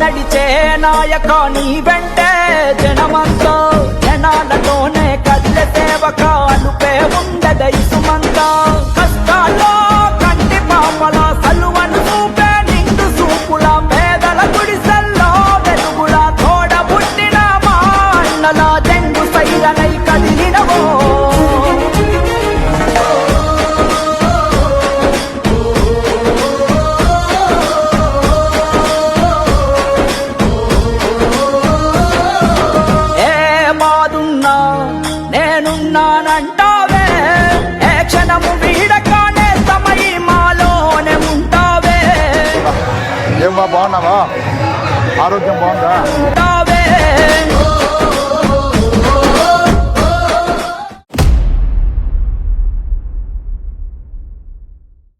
నడిచే నాయక నీ వెంటే జనమంతా, జనాలతోనే కదిలే సేవక అనుపే ఉండదై సుమంతా. కష్టాల్లో కంటి పాపల సలువను చూపే నిండు చూపుల పేదల గుడిసెల్లో వెలుగుల తోడ పుట్టిన మా అన్నల జంగు సైరనై కదిలినవో. నేనున్నానంటావే ఏ క్షణము వీడకానే సమయ మాలోనే ఉంటావే. ఏం బాగున్నావా? ఆరోగ్యం బాగుందా?